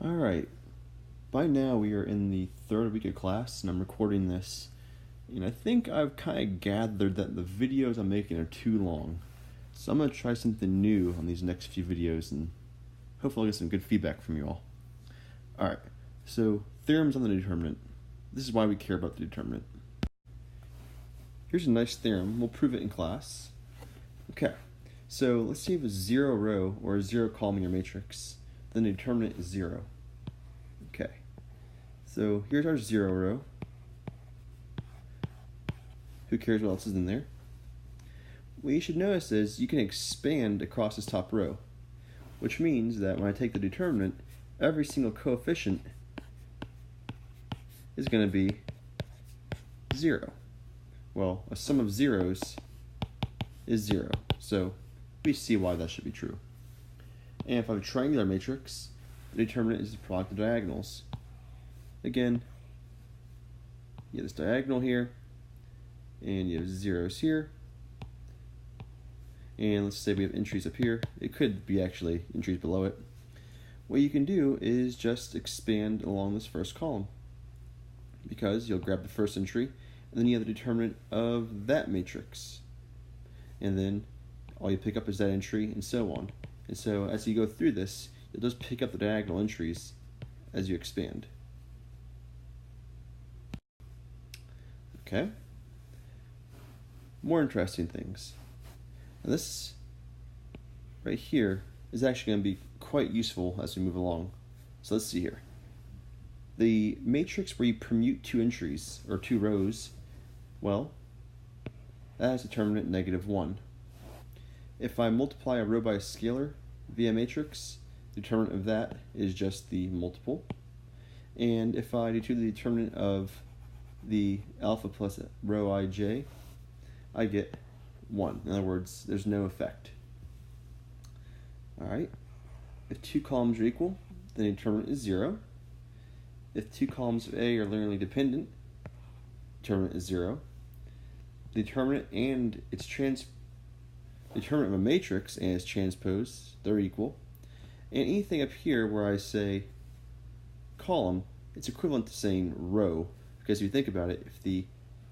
Alright, by now we are in the third week of class and I'm recording this, and I think I've kind of gathered that the videos I'm making are too long. So I'm going to try something new on these next few videos and hopefully I'll get some good feedback from you all. Alright, so theorems on the determinant. This is why we care about the determinant. Here's a nice theorem. We'll prove it in class. Okay, so let's say you have a 0 row or a 0 column in your matrix. Then the determinant is 0. Okay, so here's our 0 row. Who cares what else is in there? What you should notice is you can expand across this top row, which means that when I take the determinant, every single coefficient is going to be 0. Well, a sum of zeros is 0, so we see why that should be true. And if I have a triangular matrix, the determinant is the product of diagonals. Again, you have this diagonal here, and you have zeros here. And let's say we have entries up here. It could be actually entries below it. What you can do is just expand along this first column, because you'll grab the first entry, and then you have the determinant of that matrix. And then all you pick up is that entry, and so on. And so as you go through this, you'll just pick up the diagonal entries as you expand. Okay? More interesting things. Now this right here is actually going to be quite useful as we move along. So let's see here. The matrix where you permute two entries, or two rows, well, that has determinant -1. If I multiply a row by a scalar via matrix, the determinant of that is just the multiple. And if I do the determinant of the alpha plus row ij, I get 1. In other words, there's no effect. Alright, if two columns are equal, then the determinant is 0. If two columns of A are linearly dependent, determinant is 0. The determinant and its determinant of a matrix and its transpose, they're equal. And anything up here where I say column, it's equivalent to saying row, because if you think about it, if the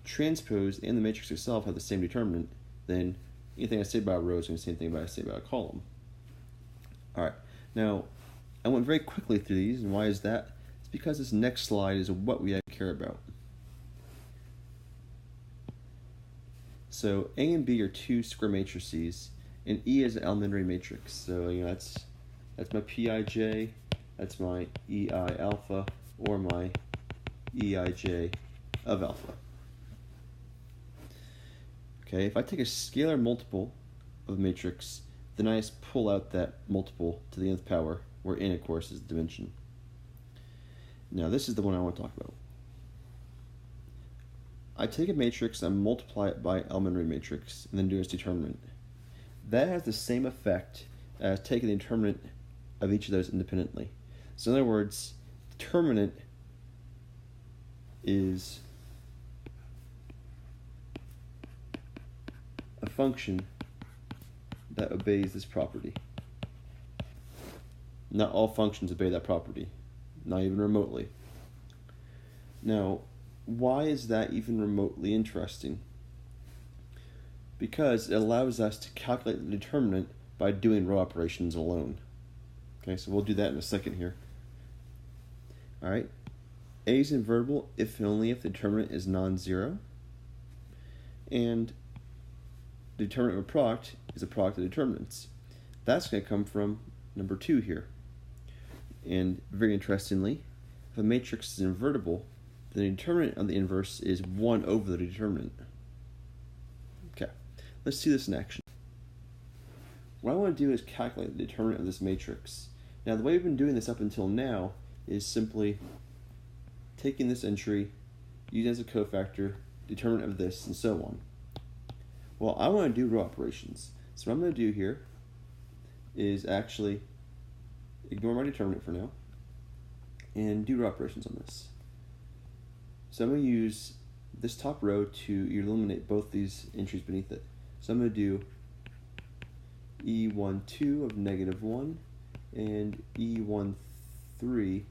transpose and the matrix itself have the same determinant, then anything I say about a row is going to be the same thing I say about a column. Alright, now I went very quickly through these, and why is that? It's because this next slide is what we care about. So A and B are two square matrices, and E is an elementary matrix. So that's my Pij, that's my Ei alpha, or my Eij of alpha. Okay, if I take a scalar multiple of the matrix, then I just pull out that multiple to the nth power, where n, of course, is the dimension. Now this is the one I want to talk about. I take a matrix and multiply it by elementary matrix, and then do its determinant. That has the same effect as taking the determinant of each of those independently. So in other words, determinant is a function that obeys this property. Not all functions obey that property, not even remotely. Now, why is that even remotely interesting? Because it allows us to calculate the determinant by doing row operations alone. Okay, so we'll do that in a second here. Alright, A is invertible if and only if the determinant is non-zero. And the determinant of a product is a product of determinants. That's going to come from number 2 here. And very interestingly, if a matrix is invertible, the determinant of the inverse is 1 over the determinant. Okay, let's see this in action. What I want to do is calculate the determinant of this matrix. Now the way we've been doing this up until now is simply taking this entry, using it as a cofactor, determinant of this, and so on. Well, I want to do row operations. So what I'm going to do here is actually ignore my determinant for now and do row operations on this. So I'm going to use this top row to eliminate both these entries beneath it. So I'm going to do E12 of -1 and E13 3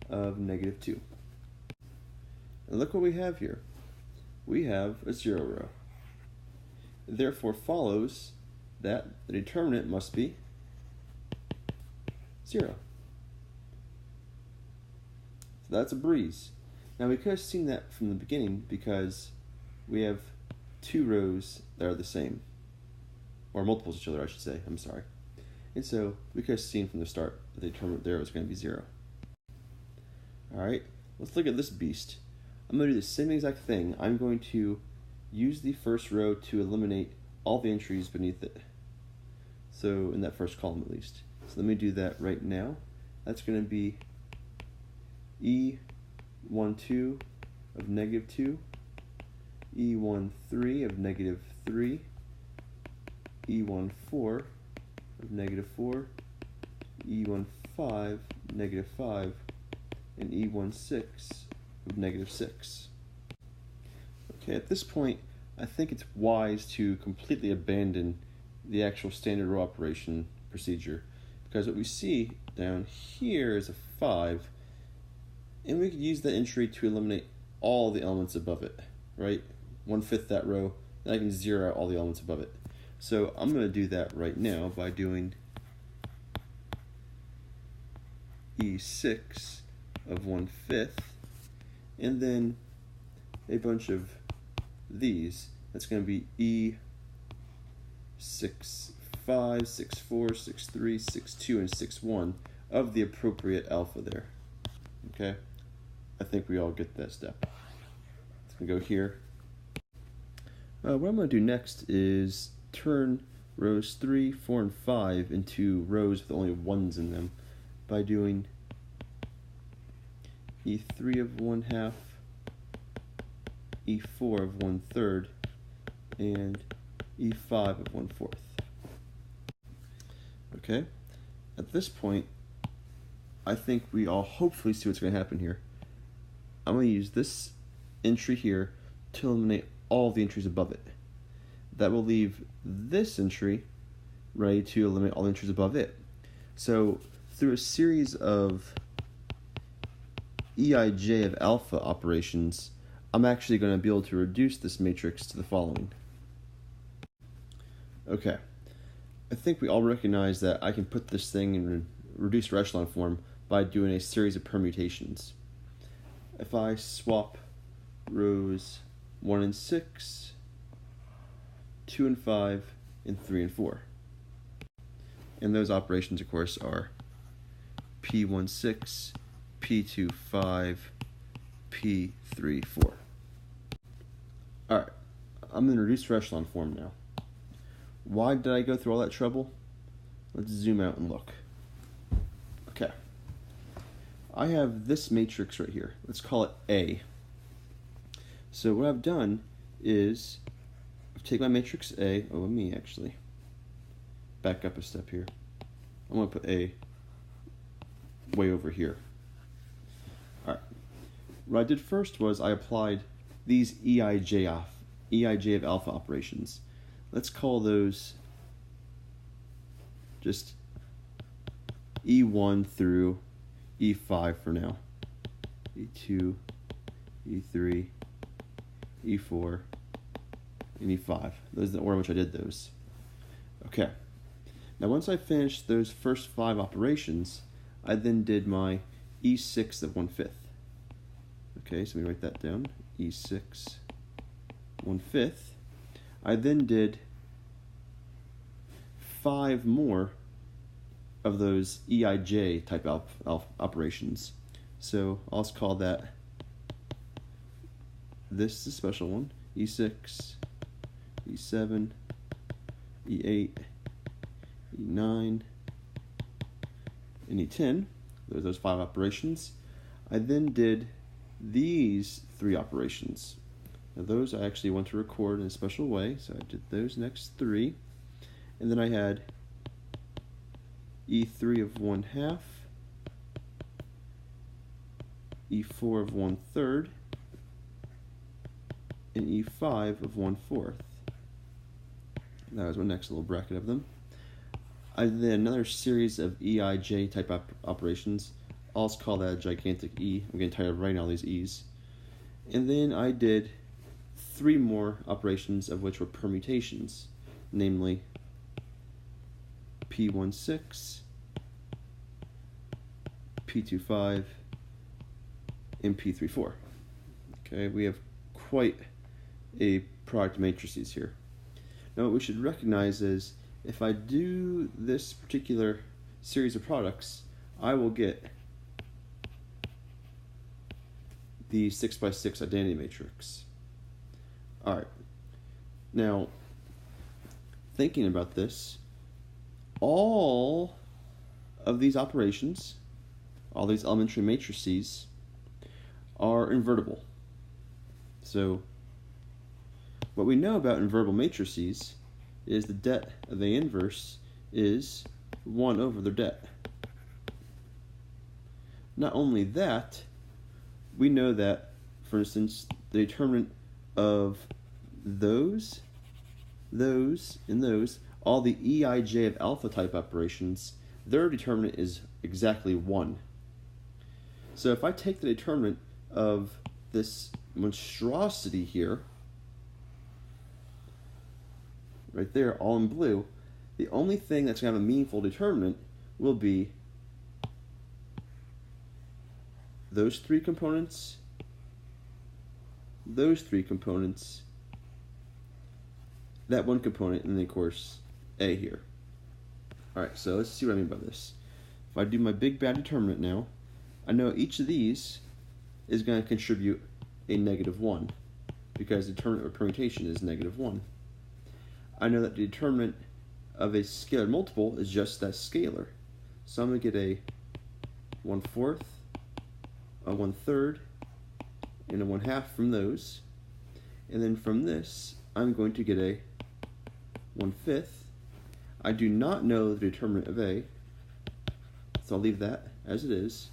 of negative 2. And look what we have here. We have a 0 row. It therefore follows that the determinant must be 0. So that's a breeze. Now we could have seen that from the beginning because we have 2 rows that are the same, or multiples of each other, I should say. I'm sorry. And so we could have seen from the start that the determinant there was going to be 0. Alright, let's look at this beast. I'm going to do the same exact thing. I'm going to use the first row to eliminate all the entries beneath it. So in that first column at least. So let me do that right now. That's going to be E12 of negative 2, E13 of negative 3, E14 of negative 4, E15 negative 5, and E16 of negative 6. Okay, at this point, I think it's wise to completely abandon the actual standard row operation procedure, because what we see down here is a 5, and we could use that entry to eliminate all the elements above it, right? 1/5 that row, then I can zero out all the elements above it. So I'm going to do that right now by doing E6 of 1/5, and then a bunch of these. That's going to be E6, 5, 6, 4, 6, 3, 6, 2, and 6, 1 of the appropriate alpha there. Okay? I think we all get that step. It's going to go here. What I'm going to do next is turn rows 3, 4, and 5 into rows with only 1s in them by doing E3 of 1/2, E4 of 1/3, and E5 of 1/4. Okay, at this point, I think we all hopefully see what's going to happen here. I'm going to use this entry here to eliminate all the entries above it. That will leave this entry ready to eliminate all the entries above it. So through a series of Eij of alpha operations, I'm actually going to be able to reduce this matrix to the following. Okay, I think we all recognize that I can put this thing in reduced echelon form by doing a series of permutations. If I swap rows 1 and 6, 2 and 5, and 3 and 4. And those operations, of course, are P16, P25, P34. Alright, I'm in reduced echelon form now. Why did I go through all that trouble? Let's zoom out and look. Okay. I have this matrix right here. Let's call it A. So what I've done is I've taken my matrix A. Oh, let me actually back up a step here. I'm going to put A way over here. Alright. What I did first was I applied these Eij of alpha operations. Let's call those just E1 through E5 for now. E2, E3, E4, and E5. Those are the order in which I did those. Okay. Now once I finished those first 5 operations, I then did my E6 of 1/5. Okay, so let me write that down. E6 1/5. I then did 5 more of those Eij type operations. So I'll just call that, this is a special one, E6, E7, E8, E9, and E10. Those 5 operations. I then did these 3 operations. Now those I actually want to record in a special way, so I did those next 3. And then I had E3 of 1/2, E4 of 1/3, and E5 of 1/4. That was my next little bracket of them. I did another series of Eij type operations I'll just call that a gigantic E. I'm getting tired of writing all these E's. And then I did 3 more operations, of which were permutations, namely P16, P25, and P34. Okay, we have quite a product of matrices here. Now what we should recognize is if I do this particular series of products, I will get the 6x6 identity matrix. Alright, now thinking about this, all of these operations, all these elementary matrices, are invertible. So what we know about invertible matrices is the det of A inverse is 1 over their det. Not only that, we know that, for instance, the determinant of those, and those, all the Eij of alpha type operations, their determinant is exactly 1. So if I take the determinant of this monstrosity here, right there, all in blue, the only thing that's going to have a meaningful determinant will be those 3 components, those 3 components, that 1 component, and then of course A here. Alright, so let's see what I mean by this. If I do my big bad determinant now, I know each of these is going to contribute a -1 because the determinant of permutation is -1. I know that the determinant of a scalar multiple is just that scalar. So I'm going to get a 1/4, a 1/3, and a 1/2 from those. And then from this, I'm going to get a 1/5. I do not know the determinant of A, so I'll leave that as it is.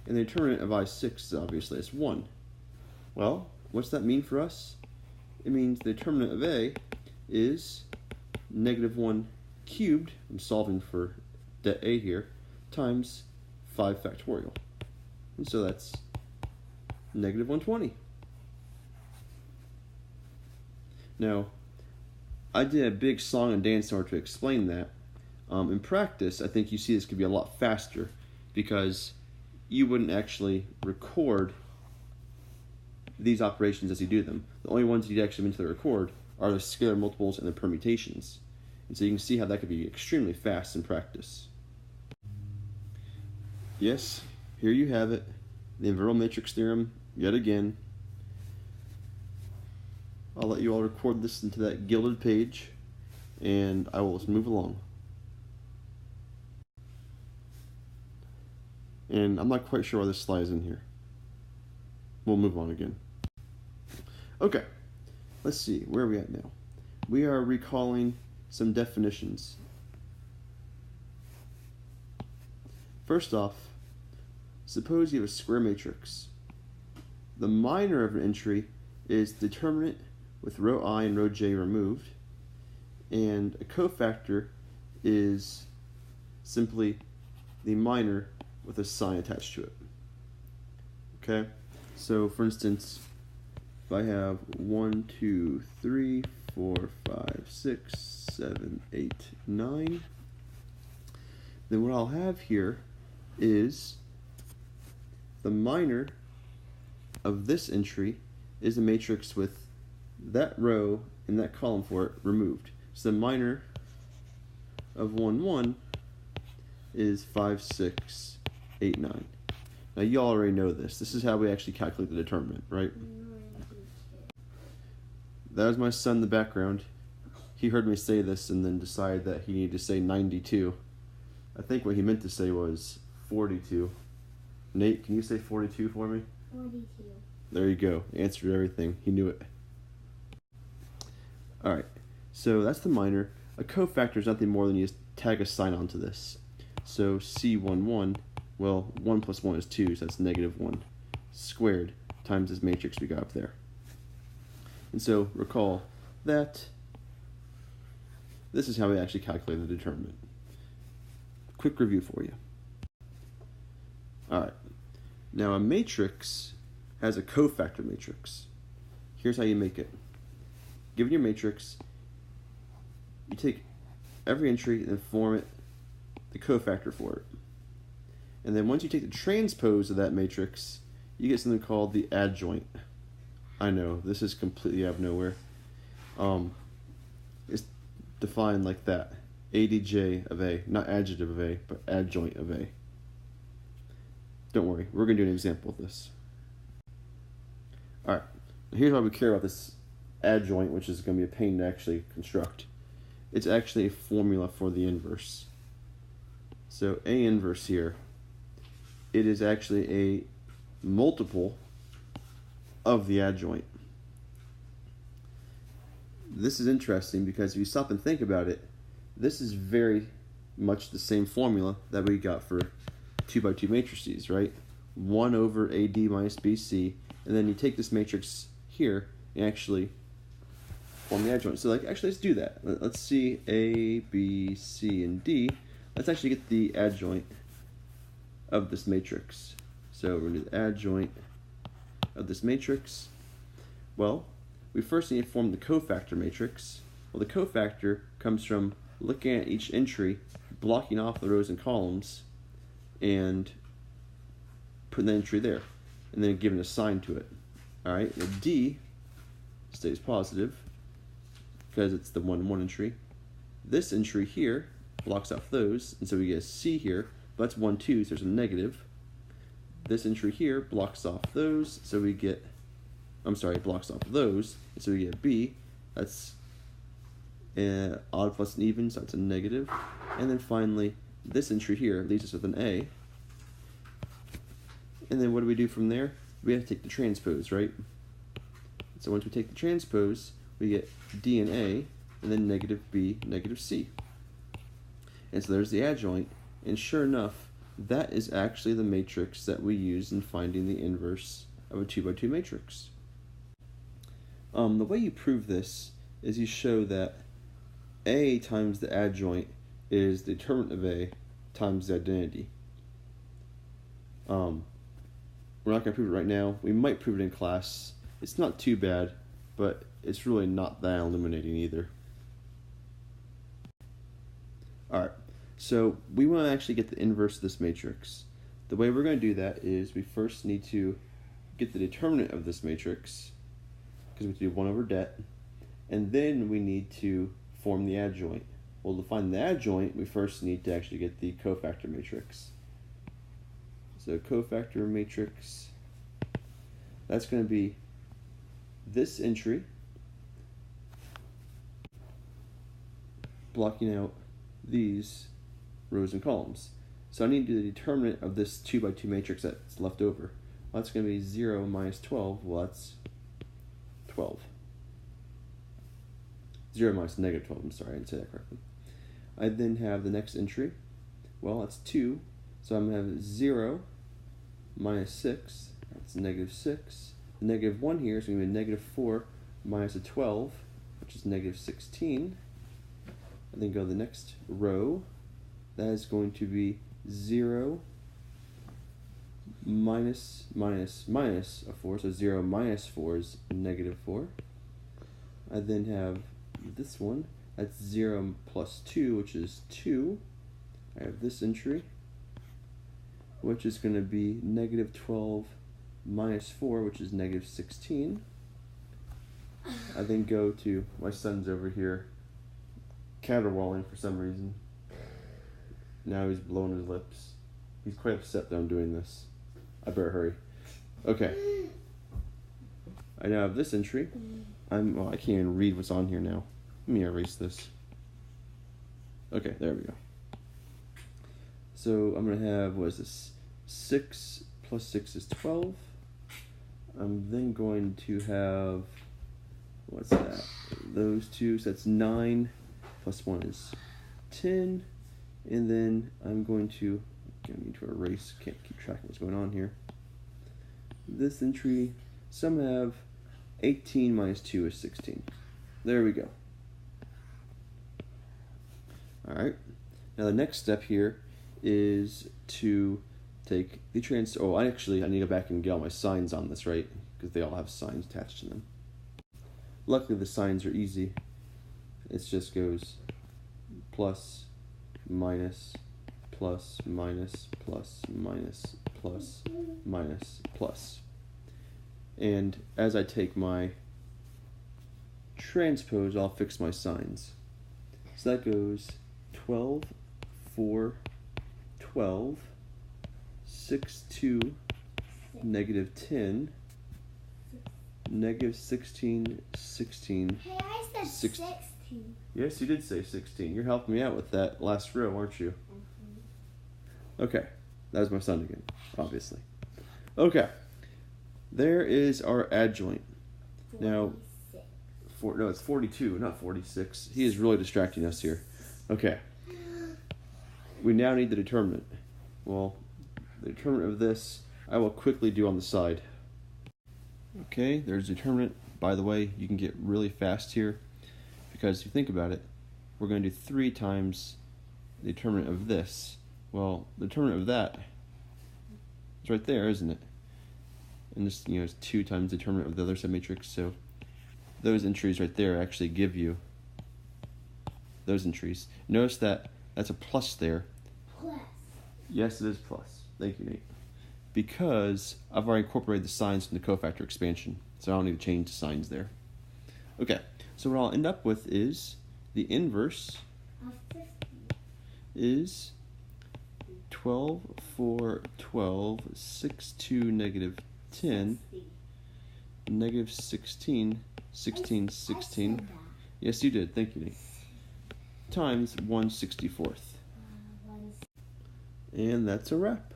And the determinant of I6 is obviously it's 1. Well, what's that mean for us? It means the determinant of A is -1 cubed, I'm solving for det A here, times 5 factorial. And so that's -120. Now, I did a big song and dance in order to explain that. In practice, I think you see this could be a lot faster because you wouldn't actually record these operations as you do them. The only ones you'd actually mentally record are the scalar multiples and the permutations. And so you can see how that could be extremely fast in practice. Yes, here you have it, the invertible matrix theorem, yet again. I'll let you all record this into that gilded page, and I will just move along. And I'm not quite sure why this slide is in here. We'll move on again. Okay, let's see, where are we at now? We are recalling some definitions. First off, suppose you have a square matrix. The minor of an entry is determinant with row I and row J removed, and a cofactor is simply the minor with a sign attached to it. Okay, so for instance, if I have 1, 2, 3, 4, 5, 6, 7, 8, 9, then what I'll have here is the minor of this entry is a matrix with that row and that column for it removed. So the minor of 1, 1 is 5, 6, 8, 9. Now you all already know this. This is how we actually calculate the determinant, right? That was my son in the background. He heard me say this and then decided that he needed to say 92. I think what he meant to say was 42. Nate, can you say 42 for me? 42. There you go. Answered everything. He knew it. Alright, so that's the minor. A cofactor is nothing more than you just tag a sign onto this. So C11, well, 1 plus 1 is 2, so that's -1 squared times this matrix we got up there. And so recall that this is how we actually calculate the determinant. Quick review for you. Alright, now a matrix has a cofactor matrix. Here's how you make it. Given your matrix, you take every entry and form it, the cofactor for it. And then once you take the transpose of that matrix, you get something called the adjoint. I know, this is completely out of nowhere. It's defined like that. ADJ of A, not adjective of A, but adjoint of A. Don't worry, we're going to do an example of this. Alright, here's why we care about this adjoint, which is going to be a pain to actually construct. It's actually a formula for the inverse. So A inverse here, it is actually a multiple of the adjoint. This is interesting because if you stop and think about it, this is very much the same formula that we got for 2x2 matrices, right? 1 over AD minus BC, and then you take this matrix here and actually form the adjoint. So actually let's do that. Let's see A, B, C, and D. Let's actually get the adjoint of this matrix. So we're going to do the adjoint of this matrix. Well, we first need to form the cofactor matrix. Well, the cofactor comes from looking at each entry, blocking off the rows and columns, and putting the entry there, and then giving a sign to it. Alright, the D stays positive because it's the 1-1 entry. This entry here blocks off those, and so we get a C here, but that's 1, 2, so there's a negative. This entry here blocks off those, so we get, blocks off those, and so we get B. That's odd plus an even, so that's a negative. And then finally, this entry here leaves us with an A. And then what do we do from there? We have to take the transpose, right? So once we take the transpose, we get D and A, and then negative B, negative C. And so there's the adjoint, and sure enough, that is actually the matrix that we use in finding the inverse of a 2x2 matrix. The way you prove this is you show that A times the adjoint is the determinant of A times the identity. We're not going to prove it right now. We might prove it in class. It's not too bad, but it's really not that illuminating either. Alright, so we want to actually get the inverse of this matrix. The way we're going to do that is we first need to get the determinant of this matrix, because we have to do 1 over det, and then we need to form the adjoint. Well, to find the adjoint, we first need to actually get the cofactor matrix. So cofactor matrix, that's going to be this entry blocking out these rows and columns. So I need to do the determinant of this 2x2 matrix that's left over. Well, that's going to be 0 minus 12. Well, that's 12. 0 minus negative 12. I'm sorry, I didn't say that correctly. I then have the next entry. Well, that's 2. So I'm going to have 0 minus 6. That's negative 6. The negative 1 here is going to be negative 4 minus a 12, which is negative 16. And then go to the next row. That is going to be 0 minus a 4. So 0 minus 4 is negative 4. I then have this one. That's 0 plus 2, which is 2. I have this entry, which is going to be negative 12 minus 4, which is negative 16. I then go to, my son's over here caterwauling for some reason. Now he's blowing his lips. He's quite upset that I'm doing this. I better hurry. Okay. I now have this entry. I can't even read what's on here now. Let me erase this. Okay, there we go. So I'm going to have, what is this? 6 plus 6 is 12. I'm then going to have, what's that? Those two, so that's 9 plus 1 is 10. And then I'm going to, I need to erase, can't keep track of what's going on here. This entry, some have 18 minus 2 is 16. There we go. Alright, now the next step here is to take the I need to go back and get all my signs on this, right? Because they all have signs attached to them. Luckily, the signs are easy. It just goes plus, minus, plus, minus, plus, minus, plus, minus, plus. And as I take my transpose, I'll fix my signs. So that goes 12, 4, 12, 6, 2, negative 10, negative 16, 16. Hey, I said 16. Yes, you did say 16. You're helping me out with that last row, aren't you? Okay, that was my son again, obviously. Okay, there is our adjoint. 46. Now, no, it's 42, not 46. He is really distracting us here. Okay. We now need the determinant. Well, the determinant of this, I will quickly do on the side. Okay, there's determinant. By the way, you can get really fast here, because if you think about it, we're going to do 3 times the determinant of this. Well, the determinant of that is right there, isn't it? And this, is 2 times the determinant of the other submatrix, so those entries right there actually give you those entries. Notice that that's a plus there. Plus. Yes, it is plus. Thank you, Nate. Because I've already incorporated the signs from the cofactor expansion, so I don't need to change the signs there. Okay, so what I'll end up with is the inverse Of 50. is 12, 4, 12, 6, 2, negative 10, 60. negative 16, 16, 16. I said that. Yes, you did. Thank you, Nate. Times 1/64. And that's a wrap.